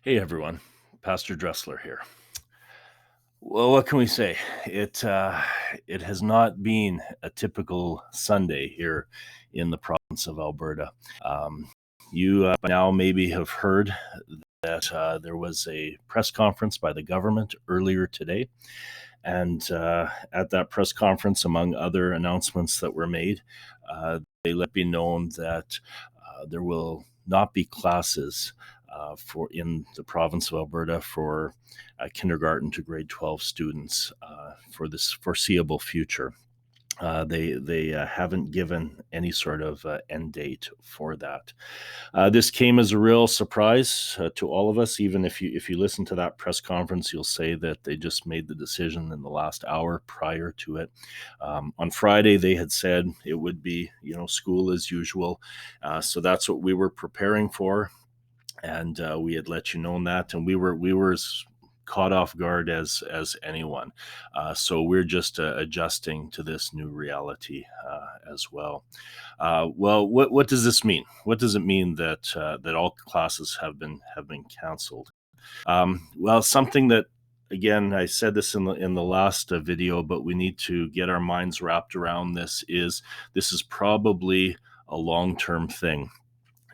Hey everyone, Pastor Dressler here. Well, what can we say? It has not been a typical Sunday here in the province of Alberta. Um, you by now maybe have heard that there was a press conference by the government earlier today, and at that press conference, among other announcements that were made, they let me know that there will not be classes for in the province of Alberta for kindergarten to grade 12 students for this foreseeable future. They haven't given any sort of end date for that. This came as a real surprise to all of us. Even if you listen to that press conference, you'll say that they just made the decision in the last hour prior to it. On Friday, they had said it would be school as usual, so that's what we were preparing for, and we had let you know that, and we were as caught off guard as anyone. So we're just adjusting to this new reality as well. Well, what does this mean? What does it mean that that all classes have been canceled? Well, something that, again, I said this in the last video, but we need to get our minds wrapped around this is probably a long term thing.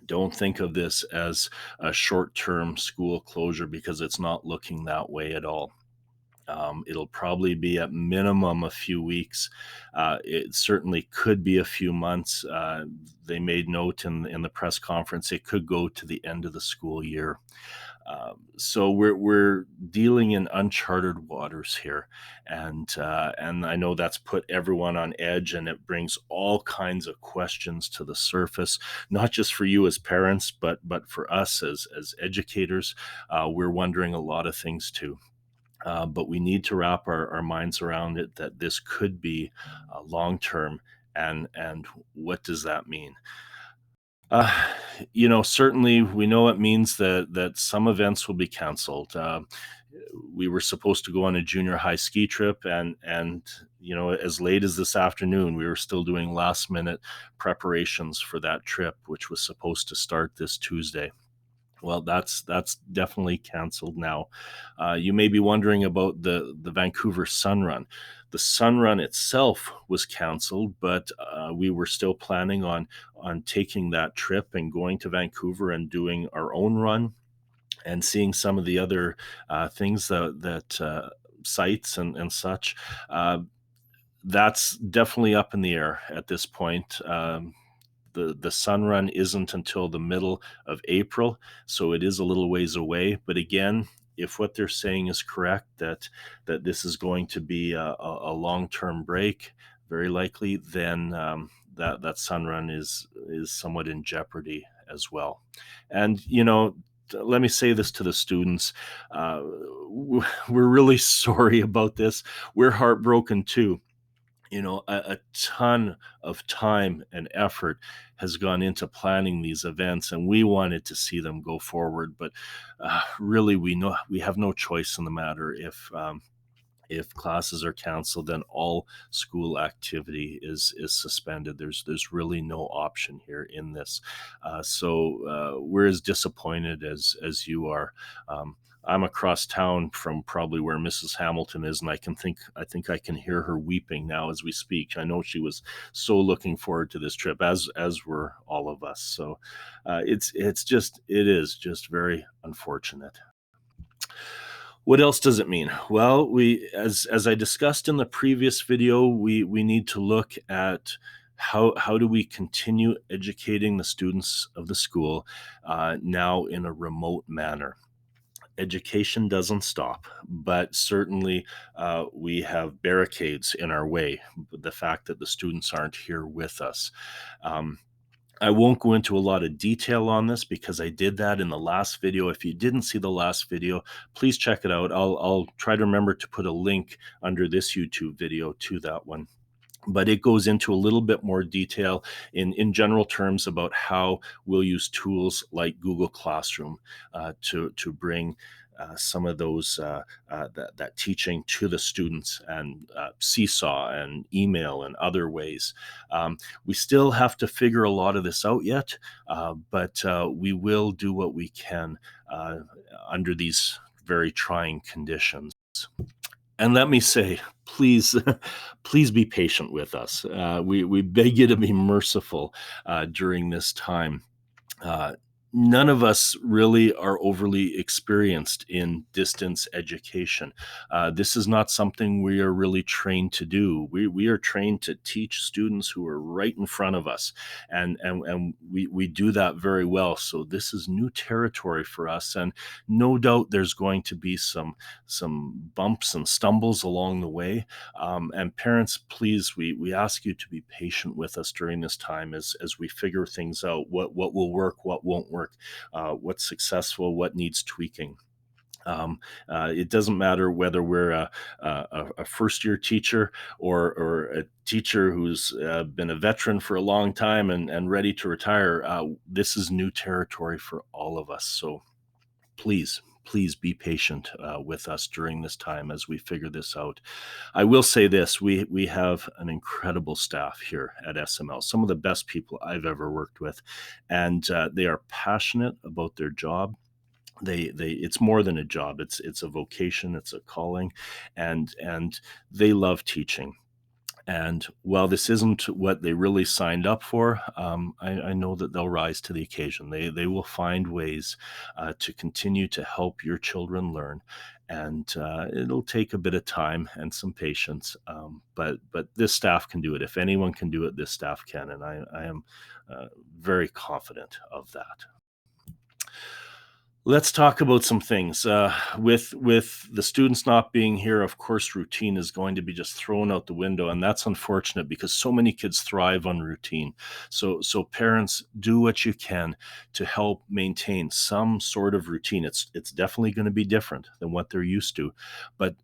Don't think of this as a short term school closure, because it's not looking that way at all. It'll probably be at minimum a few weeks. It certainly could be a few months. They made note in the press conference it could go to the end of the school year. So we're dealing in uncharted waters here, and I know that's put everyone on edge, and it brings all kinds of questions to the surface, not just for you as parents, but for us as educators. We're wondering a lot of things too. But we need to wrap our minds around it, that this could be long term, and what does that mean? Uh, certainly we know it means that some events will be canceled. We were supposed to go on a junior high ski trip, and as late as this afternoon, we were still doing last minute preparations for that trip, which was supposed to start this Tuesday. Well, that's definitely canceled now. You may be wondering about the Vancouver Sun Run. The Sun Run itself was canceled, but we were still planning on taking that trip and going to Vancouver and doing our own run and seeing some of the other things that sites and such. Uh, that's definitely up in the air at this point. The sun run isn't until the middle of April, so it is a little ways away. But again, if what they're saying is correct, that this is going to be a long term break, very likely, then that sun run is somewhat in jeopardy as well. And let me say this to the students: we're really sorry about this. We're heartbroken too. A ton of time and effort has gone into planning these events, and we wanted to see them go forward. But really, we know we have no choice in the matter. If classes are canceled, then all school activity is suspended. There's really no option here in this. So we're as disappointed as you are. I'm across town from probably where Mrs. Hamilton is, and I think I can hear her weeping now as we speak. I know she was so looking forward to this trip, as were all of us. So it is just very unfortunate. What else does it mean? Well, we as I discussed in the previous video, we need to look at how do we continue educating the students of the school now in a remote manner. Education doesn't stop, but certainly we have barricades in our way. The fact that the students aren't here with us. Um, I won't go into a lot of detail on this because I did that in the last video. If you didn't see the last video, please check it out. I'll try to remember to put a link under this YouTube video to that one. but it goes into a little bit more detail in general terms about how we'll use tools like Google Classroom to bring some of those that teaching to the students, and Seesaw and email and other ways. We still have to figure a lot of this out yet, but we will do what we can uh, under these very trying conditions. And let me say, please, please be patient with us. We beg you to be merciful during this time. Uh, None of us really are overly experienced in distance education. This is not something we are really trained to do. We are trained to teach students who are right in front of us, and we do that very well. So this is new territory for us, and no doubt there's going to be some bumps and stumbles along the way. And parents, please, we ask you to be patient with us during this time as we figure things out. What will work, what won't work, what's successful, what needs tweaking. It doesn't matter whether we're a first year teacher or a teacher who's been a veteran for a long time and ready to retire. This is new territory for all of us. So please, please be patient with us during this time as we figure this out. I will say this: we have an incredible staff here at SML, some of the best people I've ever worked with, and they are passionate about their job. They It's more than a job; it's a vocation, it's a calling, and they love teaching. And while this isn't what they really signed up for, I know that they'll rise to the occasion. They will find ways to continue to help your children learn, and it'll take a bit of time and some patience. But this staff can do it. If anyone can do it, this staff can, and I am very confident of that. Let's talk about some things. With the students not being here, of course, routine is going to be just thrown out the window, and that's unfortunate because so many kids thrive on routine. So parents, do what you can to help maintain some sort of routine. It's definitely going to be different than what they're used to, but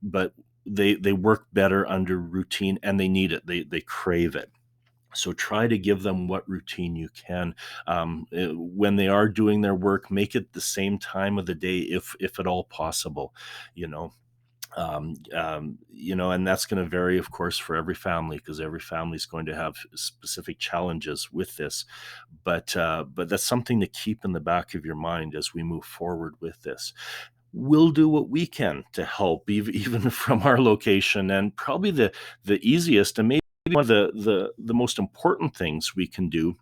they work better under routine, and they need it. They crave it. So try to give them what routine you can. When they are doing their work, make it the same time of the day, if at all possible. You know, and that's going to vary, of course, for every family, because every family is going to have specific challenges with this. But that's something to keep in the back of your mind as we move forward with this. We'll do what we can to help, even from our location, and probably the easiest and maybe one of the most important things we can do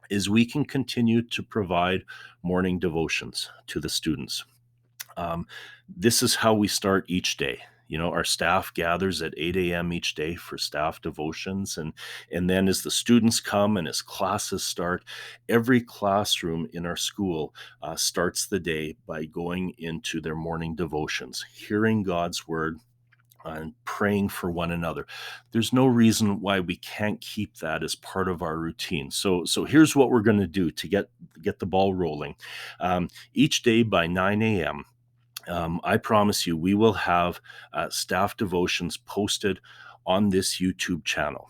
is we can continue to provide morning devotions to the students. Um, this is how we start each day. Our staff gathers at 8 a.m. each day for staff devotions. And then as the students come and as classes start, every classroom in our school starts the day by going into their morning devotions, hearing God's word, and praying for one another. There's no reason why we can't keep that as part of our routine. So here's what we're going to do to get the ball rolling. Each day by 9 a.m., I promise you, we will have staff devotions posted on this YouTube channel.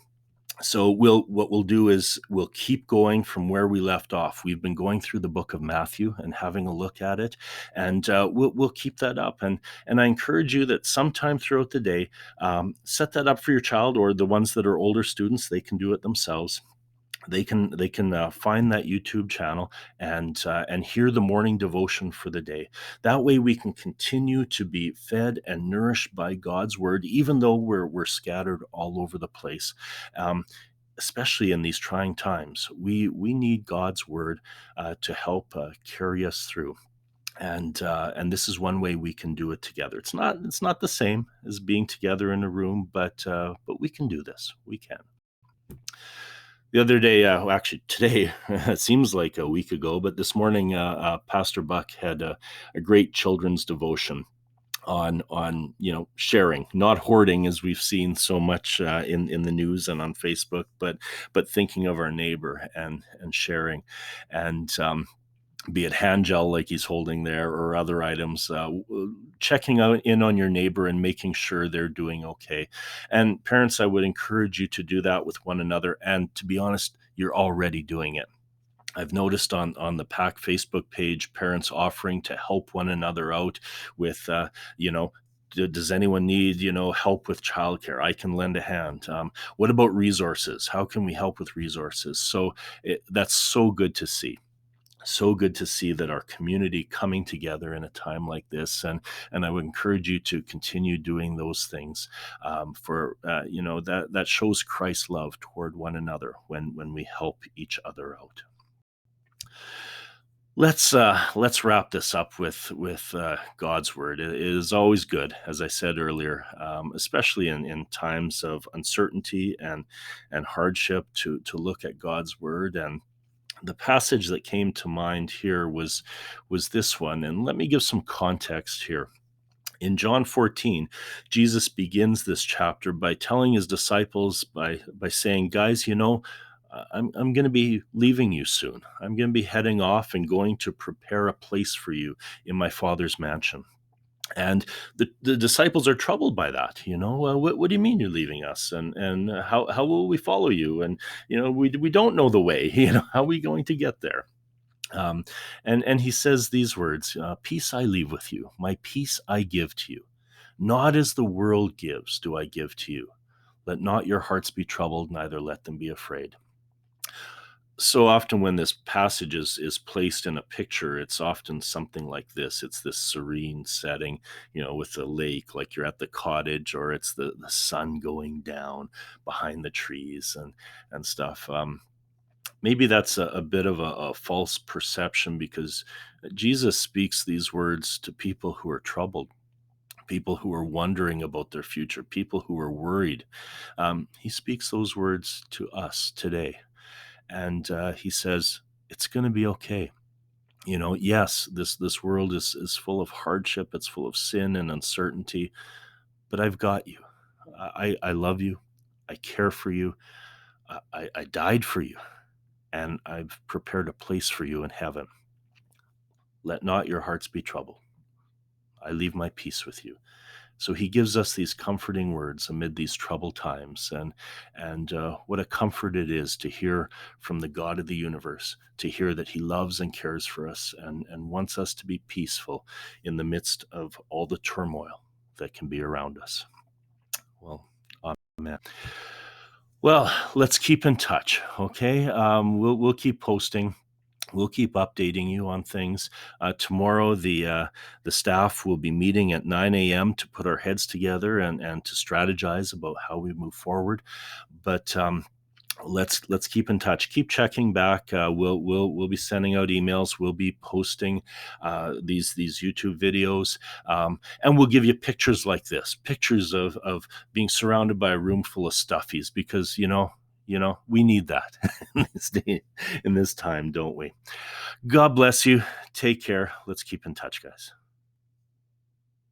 So what we'll do is we'll keep going from where we left off. We've been going through the book of Matthew and having a look at it, and we'll keep that up. And I encourage you that sometime throughout the day, set that up for your child, or the ones that are older students, they can do it themselves. They can find that YouTube channel and hear the morning devotion for the day. That way, we can continue to be fed and nourished by God's word, even though we're scattered all over the place. Especially in these trying times, we need God's word to help carry us through. And this is one way we can do it together. It's not the same as being together in a room, but we can do this. We can. The other day, well, actually today, it seems like a week ago, but this morning, Pastor Buck had a great children's devotion on sharing, not hoarding, as we've seen so much in the news and on Facebook, but thinking of our neighbor and sharing, and be it hand gel like he's holding there or other items. checking out in on your neighbor and making sure they're doing okay. And parents, I would encourage you to do that with one another. And to be honest, you're already doing it. I've noticed on the PAC Facebook page, parents offering to help one another out with, you know, does anyone need, help with childcare? I can lend a hand. What about resources? How can we help with resources? So that's so good to see. So good to see that our community coming together in a time like this, and I would encourage you to continue doing those things. For that shows Christ's love toward one another when we help each other out. Let's wrap this up with God's word. It is always good, as I said earlier, especially in times of uncertainty and hardship, to look at God's word. And the passage that came to mind here was this one. And let me give some context here. In John 14, Jesus begins this chapter by telling his disciples, by saying, guys, I'm going to be leaving you soon. I'm going to be heading off and going to prepare a place for you in my Father's mansion. And the disciples are troubled by that. What do you mean you're leaving us? And how will we follow you? And, we don't know the way. How are we going to get there? And he says these words, peace I leave with you, my peace I give to you. Not as the world gives do I give to you. Let not your hearts be troubled, neither let them be afraid. So often when this passage is placed in a picture, it's often something like this. It's this serene setting, with a lake, like you're at the cottage, or it's the sun going down behind the trees and stuff. Maybe that's a bit of a false perception, because Jesus speaks these words to people who are troubled, people who are wondering about their future, people who are worried. He speaks those words to us today. And he says, it's going to be okay. Yes, this world is full of hardship. It's full of sin and uncertainty, but I've got you. I love you. I care for you. I died for you, and I've prepared a place for you in heaven. Let not your hearts be troubled. I leave my peace with you. So he gives us these comforting words amid these troubled times, and what a comfort it is to hear from the God of the universe, to hear that he loves and cares for us, and wants us to be peaceful in the midst of all the turmoil that can be around us. Well, amen. Well, let's keep in touch, okay? We'll keep posting. We'll keep updating you on things. Tomorrow, the staff will be meeting at 9 a.m. to put our heads together and to strategize about how we move forward. But let's keep in touch. Keep checking back. We'll be sending out emails. We'll be posting these YouTube videos, and we'll give you pictures like this, pictures of being surrounded by a room full of stuffies, because we need that in this time, don't we? God bless you. Take care. Let's keep in touch, guys.